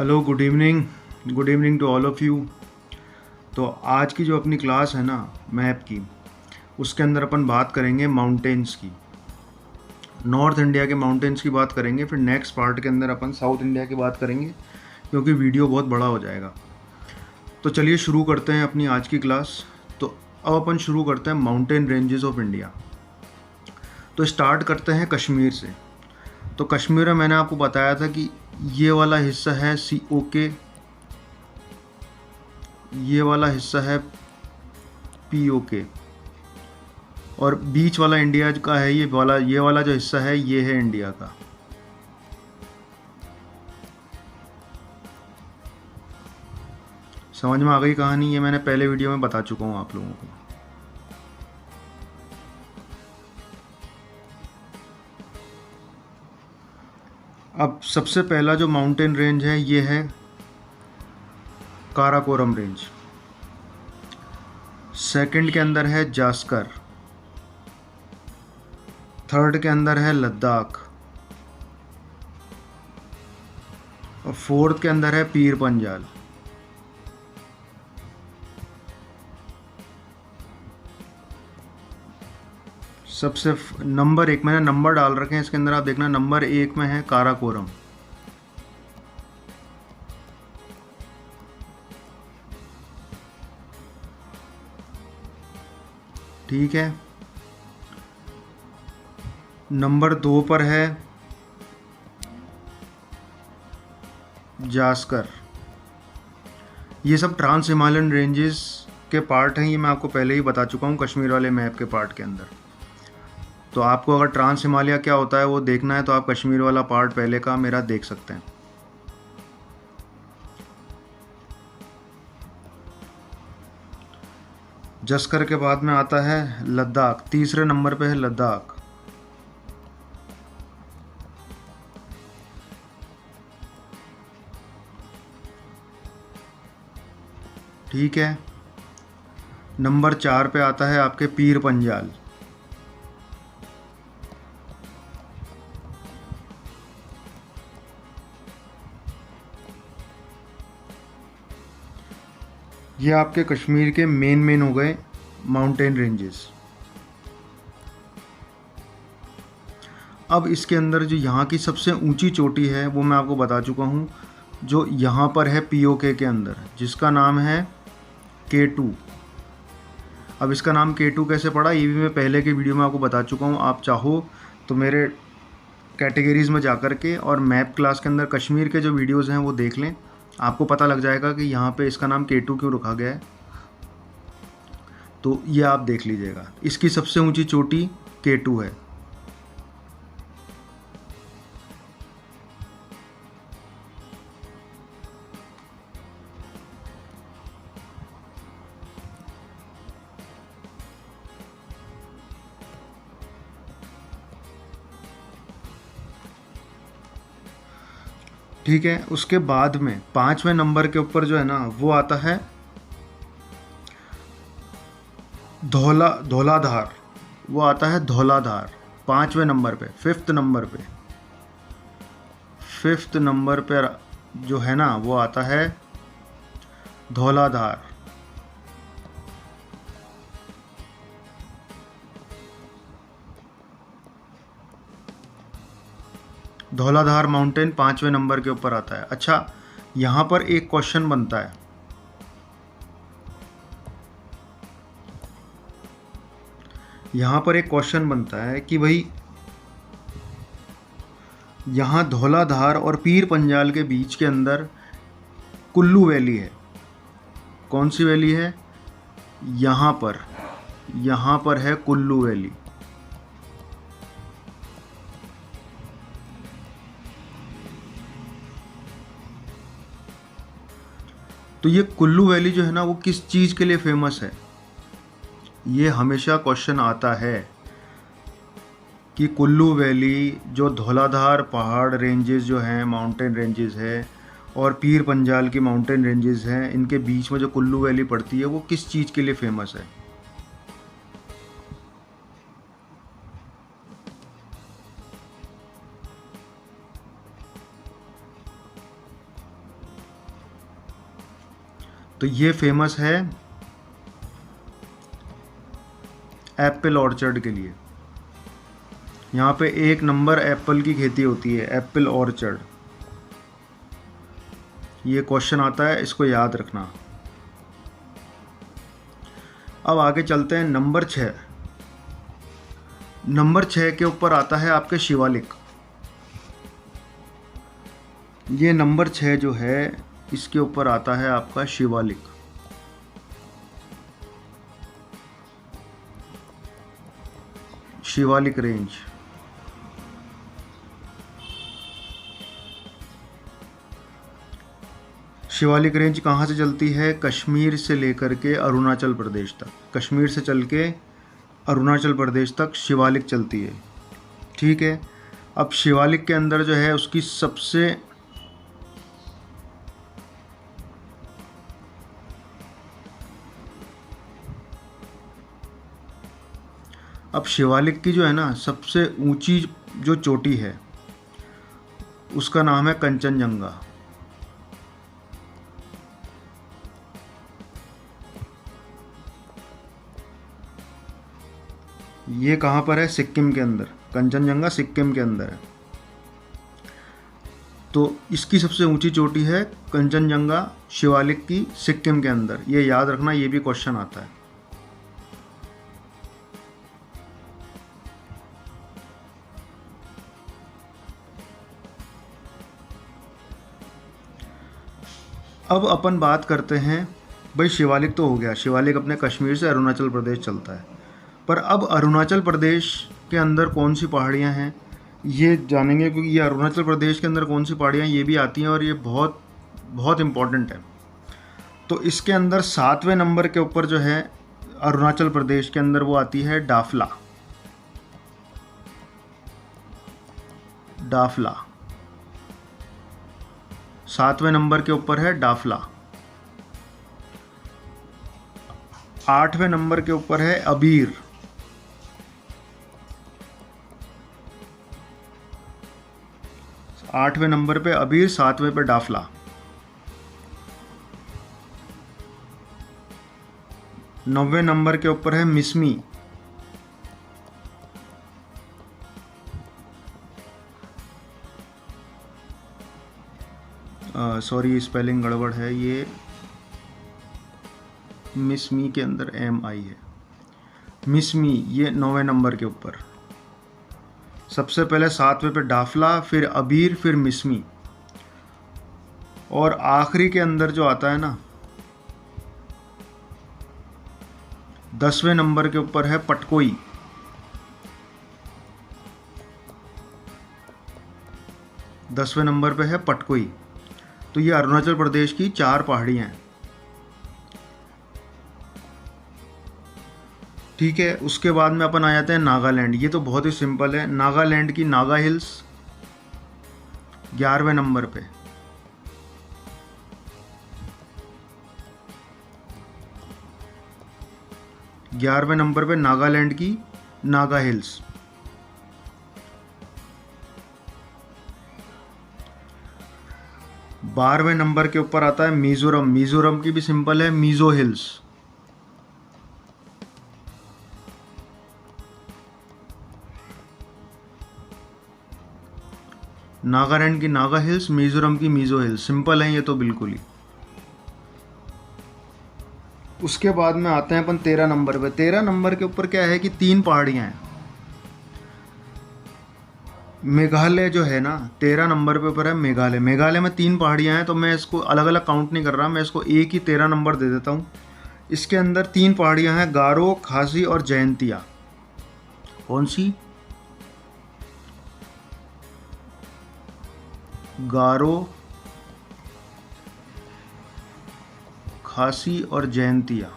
Hello, good evening to all of you. तो आज की जो अपनी क्लास है ना मैप की, उसके अंदर अपन बात करेंगे माउंटेन्स की। नॉर्थ इंडिया के माउंटेन्स की बात करेंगे, फिर नेक्स्ट पार्ट के अंदर अपन साउथ इंडिया की बात करेंगे, क्योंकि वीडियो बहुत बड़ा हो जाएगा। तो चलिए शुरू करते हैं अपनी आज की क्लास। तो अब अपन शुरू करते हैं माउंटेन रेंजेस ऑफ इंडिया। तो स्टार्ट करते हैं कश्मीर से। तो कश्मीर में मैंने आपको बताया था कि ये वाला हिस्सा है COK, ये वाला हिस्सा है POK, और बीच वाला इंडिया का है। ये वाला जो हिस्सा है ये है इंडिया का। समझ में आ गई कहानी? ये मैंने पहले वीडियो में बता चुका हूँ आप लोगों को। अब सबसे पहला जो माउंटेन रेंज है ये है काराकोरम रेंज। सेकंड के अंदर है जास्कर। थर्ड के अंदर है लद्दाख। और फोर्थ के अंदर है पीर पंजाल। सबसे नंबर 1, मैंने नंबर डाल रखे हैं इसके अंदर, आप देखना नंबर 1 में है काराकोरम। ठीक है। नंबर 2 पर है जास्कर। ये सब ट्रांस हिमालयन रेंजेस के पार्ट हैं, ये मैं आपको पहले ही बता चुका हूँ कश्मीर वाले मैप के पार्ट के अंदर। तो आपको अगर ट्रांस हिमालय क्या होता है वो देखना है तो आप कश्मीर वाला पार्ट पहले का मेरा देख सकते हैं। जस्कर के बाद में आता है लद्दाख। तीसरे नंबर पे है लद्दाख। ठीक है। नंबर 4 पे आता है आपके पीर पंजाल। ये आपके कश्मीर के मेन हो गए माउंटेन रेंजेस। अब इसके अंदर जो यहाँ की सबसे ऊंची चोटी है वो मैं आपको बता चुका हूँ, जो यहाँ पर है POK के अंदर, जिसका नाम है K2। अब इसका नाम K2 कैसे पड़ा ये भी मैं पहले के वीडियो में आपको बता चुका हूँ। आप चाहो तो मेरे कैटेगरीज़ में जा कर के और मैप क्लास के अंदर कश्मीर के जो वीडियोज़ हैं वो देख लें, आपको पता लग जाएगा कि यहाँ पे इसका नाम K2 क्यों रखा गया है। तो ये आप देख लीजिएगा, इसकी सबसे ऊंची चोटी K2 है। ठीक है। उसके बाद में 5वें नंबर के ऊपर जो है ना वो आता है धौलाधार। वो आता है धौलाधार 5वें नंबर पे। 5th नंबर पे जो है ना वो आता है धौलाधार। धौलाधार माउंटेन 5वें नंबर के ऊपर आता है। अच्छा, यहाँ पर एक क्वेश्चन बनता है। यहाँ पर एक क्वेश्चन बनता है कि भाई यहाँ धौलाधार और पीर पंजाल के बीच के अंदर कुल्लू वैली है। कौन सी वैली है? यहाँ पर है कुल्लू वैली। तो ये कुल्लू वैली जो है ना वो किस चीज़ के लिए फेमस है? ये हमेशा क्वेश्चन आता है कि कुल्लू वैली जो धौलाधार पहाड़ रेंजेस जो हैं, माउंटेन रेंजेस है, और पीर पंजाल की माउंटेन रेंजेस हैं, इनके बीच में जो कुल्लू वैली पड़ती है वो किस चीज़ के लिए फेमस है? तो ये फेमस है एप्पल ऑर्चर्ड के लिए। यहाँ पे 1 नंबर एप्पल की खेती होती है, एप्पल ऑर्चर्ड। ये क्वेश्चन आता है, इसको याद रखना। अब आगे चलते हैं नंबर 6। नंबर 6 के ऊपर आता है आपके शिवालिक। ये नंबर 6 जो है इसके ऊपर आता है आपका शिवालिक। शिवालिक रेंज। शिवालिक रेंज कहाँ से चलती है? कश्मीर से लेकर के अरुणाचल प्रदेश तक। कश्मीर से चल के अरुणाचल प्रदेश तक शिवालिक चलती है। ठीक है। अब शिवालिक के अंदर जो है उसकी सबसे अब शिवालिक की जो है ना सबसे ऊंची जो चोटी है उसका नाम है कंचनजंगा। ये कहाँ पर है? सिक्किम के अंदर। कंचनजंगा सिक्किम के अंदर है। तो इसकी सबसे ऊंची चोटी है कंचनजंगा शिवालिक की, सिक्किम के अंदर। ये याद रखना, ये भी क्वेश्चन आता है। अब अपन बात करते हैं, भाई शिवालिक तो हो गया, शिवालिक अपने कश्मीर से अरुणाचल प्रदेश चलता है। पर अब अरुणाचल प्रदेश के अंदर कौन सी पहाड़ियाँ हैं ये जानेंगे, क्योंकि ये अरुणाचल प्रदेश के अंदर कौन सी पहाड़ियाँ ये भी आती हैं और ये बहुत बहुत इम्पॉर्टेंट है। तो इसके अंदर 7वें नंबर के ऊपर जो है अरुणाचल प्रदेश के अंदर वो आती है डाफला। डाफला 7वें नंबर के ऊपर है डाफला। 8वें नंबर के ऊपर है अबीर। 8वें नंबर पे अबीर, 7वें पे डाफला। 9वें नंबर के ऊपर है मिसमी। सॉरी स्पेलिंग गड़बड़ है, ये मिसमी के अंदर MI है। मिसमी ये 9वें नंबर के ऊपर। सबसे पहले 7वें पे डाफला, फिर अबीर, फिर मिसमी, और आखिरी के अंदर जो आता है ना 10वें नंबर के ऊपर है पटकोई। दसवें नंबर पे है पटकोई। तो ये अरुणाचल प्रदेश की 4 पहाड़ियाँ हैं। ठीक है। उसके बाद में अपन आ जाते हैं नागालैंड। ये तो बहुत ही सिंपल है। नागालैंड की नागा हिल्स 11वें नंबर पे। नागालैंड की नागा हिल्स। बारहवें नंबर के ऊपर आता है मिजोरम। मिजोरम की भी सिंपल है, मिजो हिल्स। नागालैंड की नागा हिल्स, मिजोरम की मिजो हिल्स। सिंपल है ये तो बिल्कुल ही। उसके बाद में आते हैं अपन 13 नंबर पे। 13 नंबर के ऊपर क्या है कि 3 पहाड़ियाँ हैं। मेघालय जो है ना 13 नंबर पे ऊपर है मेघालय। मेघालय में 3 पहाड़ियाँ हैं, तो मैं इसको अलग अलग काउंट नहीं कर रहा, मैं इसको एक ही 13 नंबर दे देता हूँ। इसके अंदर 3 पहाड़ियाँ हैं, गारो, खासी और जयंतिया। कौन सी? गारो, खासी और जयंतिया।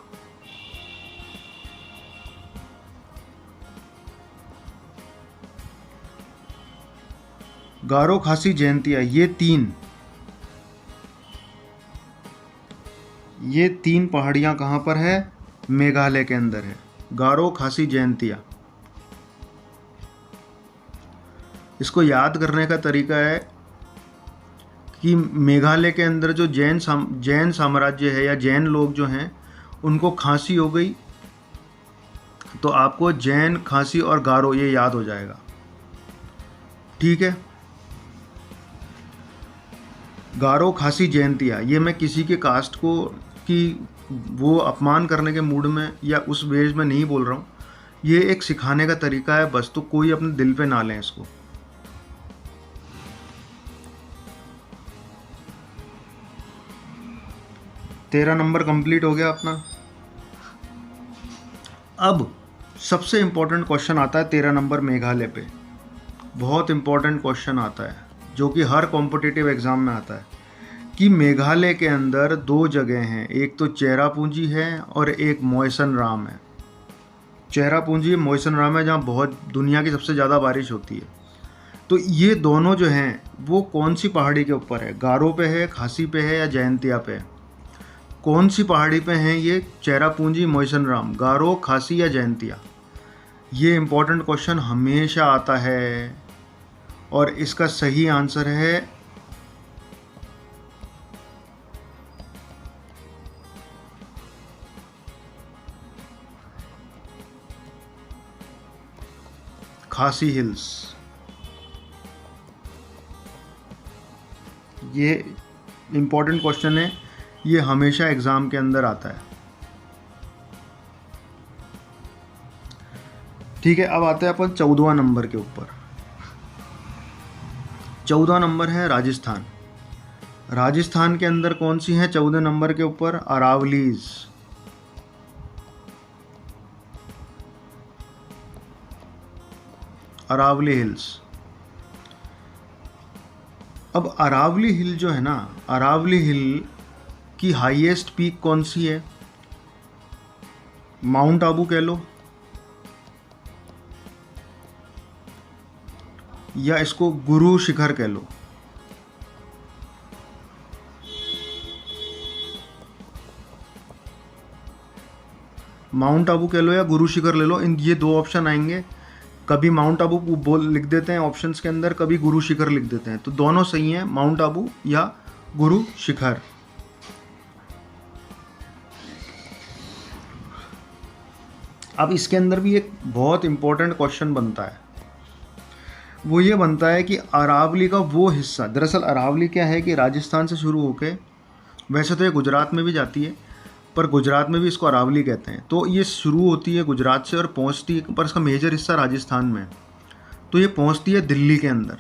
गारो, खासी, जयंतिया, ये तीन पहाड़ियाँ कहाँ पर है? मेघालय के अंदर है। गारो, खासी, जयंतिया। इसको याद करने का तरीका है कि मेघालय के अंदर जो जैन साम्राज्य है या जैन लोग जो हैं उनको खांसी हो गई, तो आपको जैन, खांसी और गारो ये याद हो जाएगा। ठीक है, गारो, खासी, जयंतिया, ये मैं किसी के कास्ट को कि वो अपमान करने के मूड में या उस वेज में नहीं बोल रहा हूँ। ये एक सिखाने का तरीका है बस, तो कोई अपने दिल पे ना लें इसको। तेरह नंबर कंप्लीट हो गया अपना। अब सबसे इम्पोर्टेंट क्वेश्चन आता है 13 नंबर मेघालय पे। बहुत इम्पोर्टेंट क्वेश्चन आता है जो कि हर कॉम्पिटिटिव एग्ज़ाम में आता है कि मेघालय के अंदर दो जगह हैं, एक तो चेरापूंजी है और एक मौसिन राम है। चेरापूंजी मौसिन राम है जहाँ बहुत दुनिया की सबसे ज़्यादा बारिश होती है। तो ये दोनों जो हैं वो कौन सी पहाड़ी के ऊपर है? गारो पे है, खासी पे है या जयंतिया पे है? कौन सी पहाड़ी पे हैं ये? चेरापूंजी, मौसिन राम, गारो, खासी या जयंतिया? ये इम्पोर्टेंट क्वेश्चन हमेशा आता है और इसका सही आंसर है खासी हिल्स। ये इम्पोर्टेंट क्वेश्चन है, ये हमेशा एग्ज़ाम के अंदर आता है। ठीक है, अब आते हैं अपन 14वां नंबर के ऊपर। 14 नंबर है राजस्थान। राजस्थान के अंदर कौन सी है 14 नंबर के ऊपर? अरावलीज। अरावली हिल्स। अब अरावली हिल जो है ना, अरावली हिल की हाईएस्ट पीक कौन सी है? माउंट आबू कह लो या इसको गुरु शिखर कह लो। माउंट आबू कह लो या गुरु शिखर ले लो, इन ये दो ऑप्शन आएंगे। कभी माउंट आबू बोल लिख देते हैं ऑप्शंस के अंदर, कभी गुरु शिखर लिख देते हैं, तो दोनों सही हैं, माउंट आबू या गुरु शिखर। अब इसके अंदर भी एक बहुत इंपॉर्टेंट क्वेश्चन बनता है, वो ये बनता है कि अरावली का वो हिस्सा, दरअसल अरावली क्या है कि राजस्थान से शुरू होके, वैसे तो ये गुजरात में भी जाती है पर गुजरात में भी इसको अरावली कहते हैं, तो ये शुरू होती है गुजरात से और पहुंचती है, पर इसका मेजर हिस्सा राजस्थान में है, तो ये पहुंचती है दिल्ली के अंदर।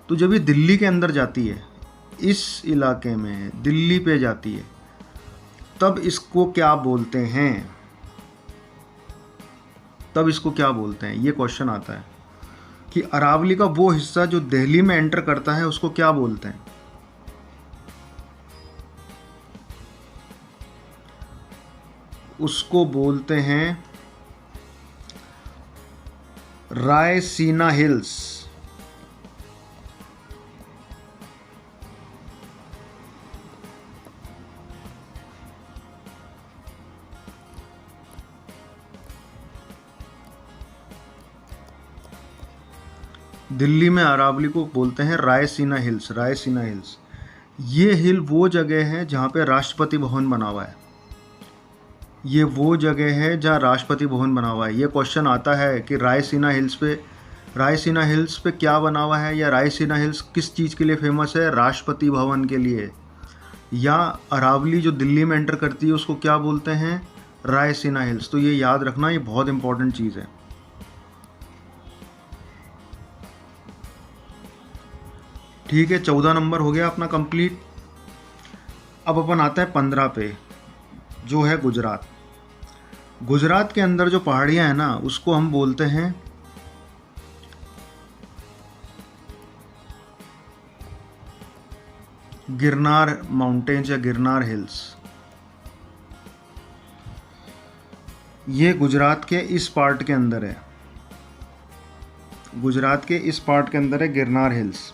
तो जब ये दिल्ली के अंदर जाती है, इस इलाके में दिल्ली पे जाती है, तब इसको क्या बोलते हैं? तब इसको क्या बोलते हैं, ये क्वेश्चन आता है कि अरावली का वो हिस्सा जो दिल्ली में एंटर करता है उसको क्या बोलते हैं? उसको बोलते हैं रायसीना हिल्स। दिल्ली में अरावली को बोलते हैं रायसीना हिल्स। रायसीना हिल्स ये हिल वो जगह है जहाँ पे राष्ट्रपति भवन बना हुआ है। ये वो जगह है जहाँ राष्ट्रपति भवन बना हुआ है। ये क्वेश्चन आता है कि रायसीना हिल्स पे क्या बना हुआ है, या रायसीना हिल्स किस चीज़ के लिए फेमस है? राष्ट्रपति भवन के लिए। या अरावली जो दिल्ली में एंटर करती है उसको क्या बोलते हैं? रायसीना हिल्स। तो ये याद रखना, ये बहुत इंपॉर्टेंट चीज़ है। ठीक है, 14 नंबर हो गया अपना कंप्लीट। अब अपन आता है 15 पे, जो है गुजरात। गुजरात के अंदर जो पहाड़ियाँ हैं ना, उसको हम बोलते हैं गिरनार माउंटेन्स या गिरनार हिल्स। ये गुजरात के इस पार्ट के अंदर है, गुजरात के इस पार्ट के अंदर है गिरनार हिल्स।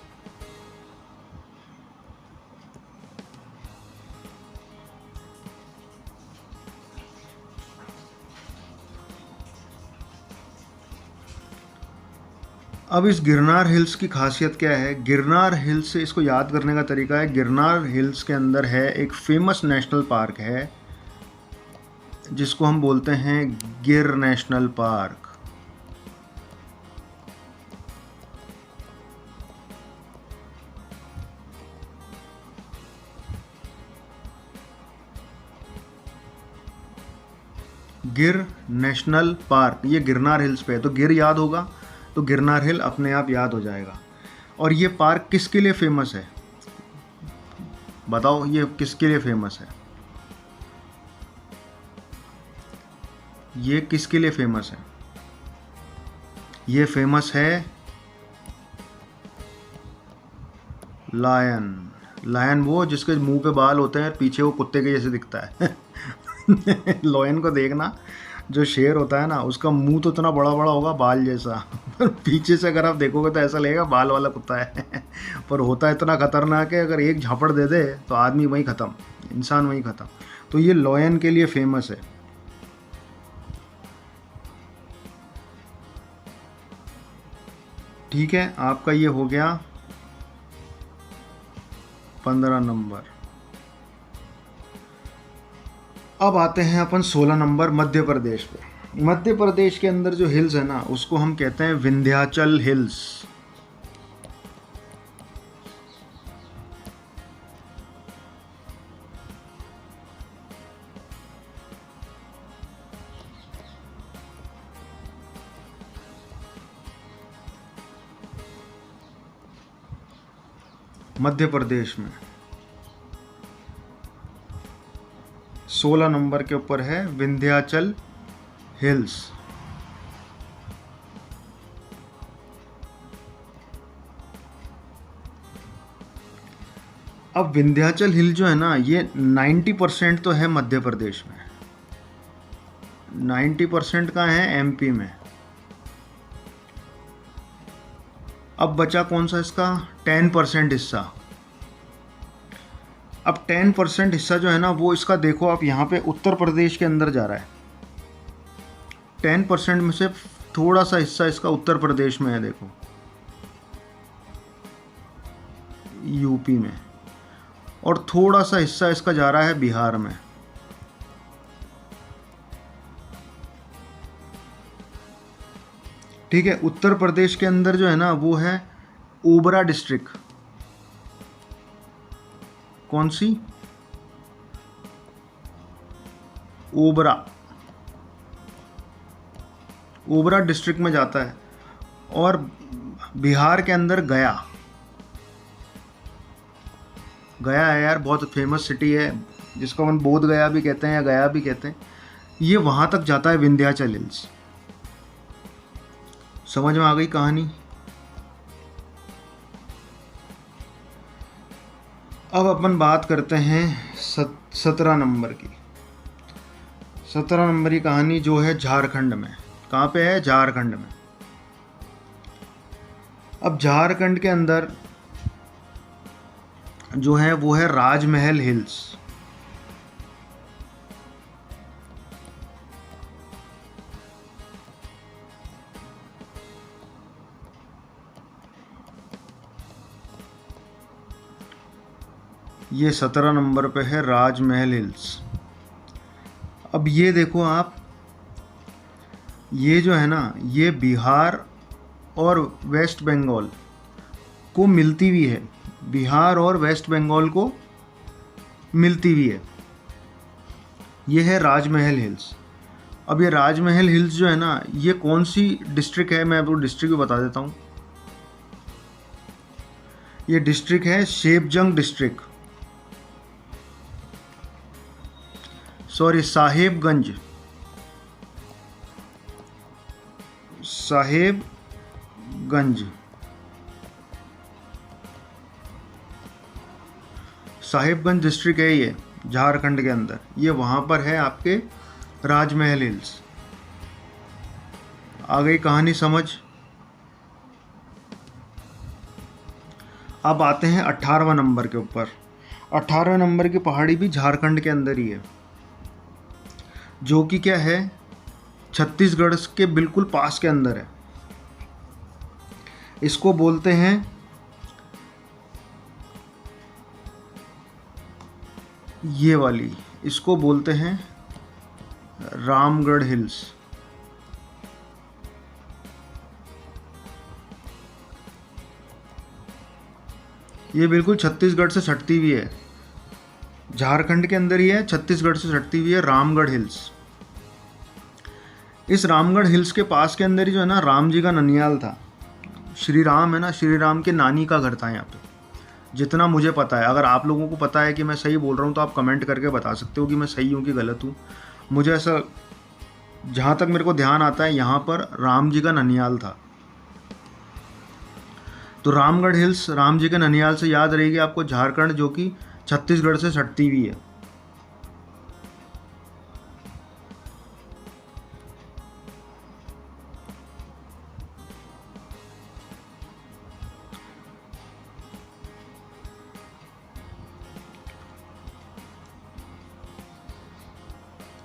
अब इस गिरनार हिल्स की खासियत क्या है? गिरनार हिल्स से इसको याद करने का तरीका है, गिरनार हिल्स के अंदर है एक फेमस नेशनल पार्क है जिसको हम बोलते हैं गिर नेशनल पार्क। गिर नेशनल पार्क ये गिरनार हिल्स पे है, तो गिर याद होगा तो गिरनार हिल अपने आप याद हो जाएगा। और ये पार्क किसके लिए फेमस है? बताओ ये किसके लिए फेमस है? ये किसके लिए फेमस है? ये फेमस है लायन। लायन वो जिसके मुंह पे बाल होते हैं, पीछे वो कुत्ते के जैसे दिखता है। लायन को देखना, जो शेर होता है ना उसका मुंह तो इतना बड़ा बड़ा होगा बाल जैसा, पर पीछे से अगर आप देखोगे तो ऐसा लगेगा बाल वाला कुत्ता है। पर होता इतना खतरनाक है, अगर एक झापड़ दे दे तो आदमी वहीं ख़त्म, इंसान वहीं ख़त्म। तो ये लायन के लिए फेमस है। ठीक है, आपका ये हो गया 15 नंबर। अब आते हैं अपन 16 नंबर मध्य प्रदेश पे। मध्य प्रदेश के अंदर जो हिल्स है ना उसको हम कहते हैं विंध्याचल हिल्स। मध्य प्रदेश में 16 नंबर के ऊपर है विंध्याचल हिल्स। अब विंध्याचल हिल जो है ना ये 90% तो है मध्य प्रदेश में, 90% का है एमपी में। अब बचा कौन सा इसका 10% हिस्सा। अब 10% हिस्सा जो है ना वो इसका देखो आप यहाँ पे उत्तर प्रदेश के अंदर जा रहा है। 10% में से थोड़ा सा हिस्सा इसका उत्तर प्रदेश में है, देखो यूपी में, और थोड़ा सा हिस्सा इसका जा रहा है बिहार में। ठीक है, उत्तर प्रदेश के अंदर जो है ना वो है ओबरा डिस्ट्रिक्ट। कौन सी? ओबरा, ओबरा डिस्ट्रिक्ट में जाता है। और बिहार के अंदर गया, गया है यार, बहुत फेमस सिटी है जिसको हम बोध गया भी कहते हैं या गया भी कहते हैं। ये वहाँ तक जाता है विंध्याचल हिल्स। समझ में आ गई कहानी? अब अपन बात करते हैं 17 नंबर की। 17 नंबर की कहानी जो है झारखंड में। कहाँ पे है? झारखंड में। अब झारखंड के अंदर जो है वो है राजमहल हिल्स। ये 17 नंबर पे है राजमहल हिल्स। अब ये देखो आप, ये जो है ना ये बिहार और वेस्ट बंगाल को मिलती हुई है, बिहार और वेस्ट बंगाल को मिलती हुई है। ये है राजमहल हिल्स। अब ये राजमहल हिल्स जो है ना ये कौन सी डिस्ट्रिक्ट है, मैं आपको डिस्ट्रिक्ट भी बता देता हूँ। ये डिस्ट्रिक्ट है Sherjung district, sorry Sahebganj, Sahebganj, Sahebganj district है ये झारखंड के अंदर। ये वहाँ पर है आपके राजमहल हिल्स। आ गई कहानी समझ? अब आते हैं 18वें नंबर के ऊपर। 18वें नंबर की पहाड़ी भी झारखंड के अंदर ही है, जो कि क्या है छत्तीसगढ़ के बिल्कुल पास के अंदर है। इसको बोलते हैं ये वाली, इसको बोलते हैं रामगढ़ हिल्स। ये बिल्कुल छत्तीसगढ़ से सटती हुई है, झारखंड के अंदर ही है, छत्तीसगढ़ से सटती हुई है रामगढ़ हिल्स। इस रामगढ़ हिल्स के पास के अंदर ही जो है ना राम जी का ननियाल था। श्री राम है ना, श्री राम के नानी का घर था यहाँ पे, जितना मुझे पता है। अगर आप लोगों को पता है कि मैं सही बोल रहा हूँ तो आप कमेंट करके बता सकते हो कि मैं सही हूँ कि गलत हूँ। मुझे ऐसा, जहाँ तक मेरे को ध्यान आता है, यहाँ पर राम जी का ननियाल था। तो रामगढ़ हिल्स राम जी के ननियाल से याद रहेगी आपको झारखंड, जो कि छत्तीसगढ़ से सटती हुई है।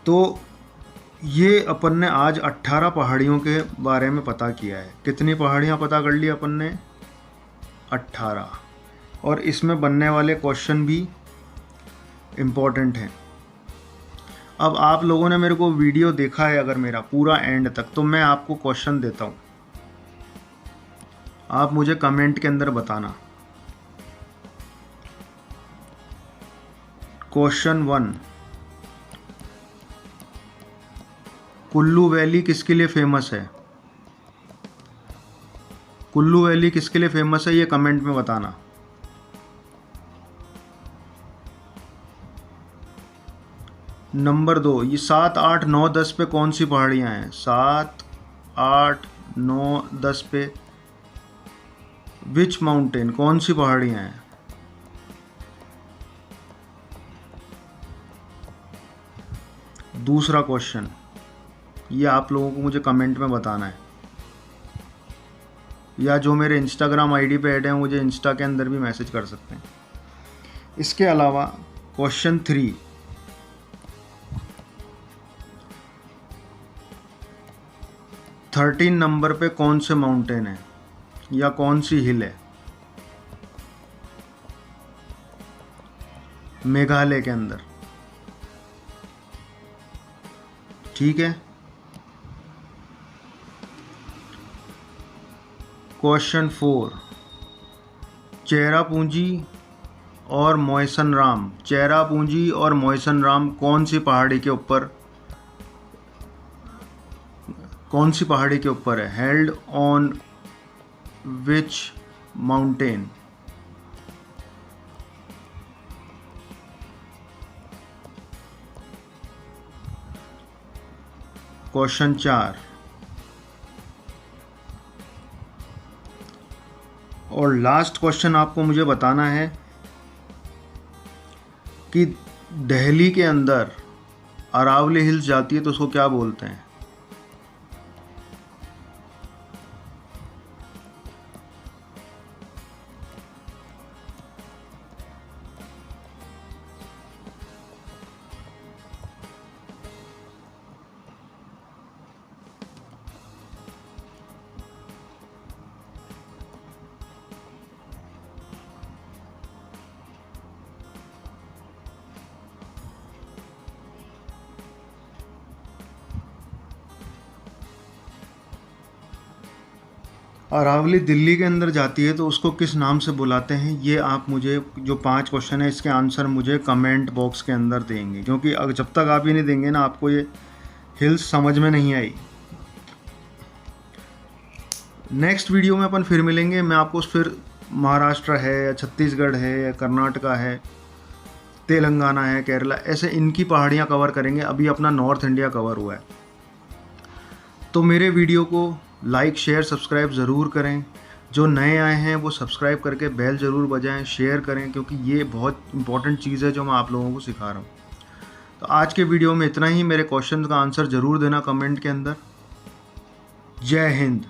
तो ये अपन ने आज 18 पहाड़ियों के बारे में पता किया है। कितनी पहाड़ियाँ पता कर ली अपन ने? 18। और इसमें बनने वाले क्वेश्चन भी इम्पोर्टेंट हैं। अब आप लोगों ने मेरे को वीडियो देखा है अगर मेरा पूरा एंड तक, तो मैं आपको क्वेश्चन देता हूँ, आप मुझे कमेंट के अंदर बताना। क्वेश्चन 1, कुल्लू वैली किसके लिए फेमस है? कुल्लू वैली किसके लिए फेमस है, ये कमेंट में बताना। नंबर 2, ये 7, 8, 9, 10 पे कौन सी पहाड़ियाँ हैं? 7, 8, 9, 10 पे विच माउंटेन, कौन सी पहाड़ियाँ हैं? दूसरा क्वेश्चन, ये आप लोगों को मुझे कमेंट में बताना है, या जो मेरे इंस्टाग्राम आईडी पे ऐड हैं मुझे इंस्टा के अंदर भी मैसेज कर सकते हैं। इसके अलावा क्वेश्चन 3, थर्टीन नंबर पे कौन से माउंटेन है या कौन सी हिल है मेघालय के अंदर? ठीक है। क्वेश्चन 4, चेरापूंजी और मौसनराम, चेरापूंजी और मौसनराम कौन सी पहाड़ी के ऊपर है? Held on which mountain? Question 4, और लास्ट क्वेश्चन आपको मुझे बताना है कि दिल्ली के अंदर अरावली हिल्स जाती है तो उसको क्या बोलते हैं? अरावली दिल्ली के अंदर जाती है तो उसको किस नाम से बुलाते हैं? ये आप मुझे, जो 5 क्वेश्चन है इसके आंसर मुझे कमेंट बॉक्स के अंदर देंगे, क्योंकि जब तक आप ये नहीं देंगे ना आपको ये हिल्स समझ में नहीं आई। नेक्स्ट वीडियो में अपन फिर मिलेंगे। मैं आपको फिर महाराष्ट्र है या छत्तीसगढ़ है या कर्नाटका है, तेलंगाना है, केरला, ऐसे इनकी पहाड़ियाँ कवर करेंगे। अभी अपना नॉर्थ इंडिया कवर हुआ है। तो मेरे वीडियो को लाइक, शेयर, सब्सक्राइब ज़रूर करें। जो नए आए हैं वो सब्सक्राइब करके बेल ज़रूर बजाएं, शेयर करें, क्योंकि ये बहुत इंपॉर्टेंट चीज़ है जो मैं आप लोगों को सिखा रहा हूँ। तो आज के वीडियो में इतना ही। मेरे क्वेश्चन का आंसर ज़रूर देना कमेंट के अंदर। जय हिंद।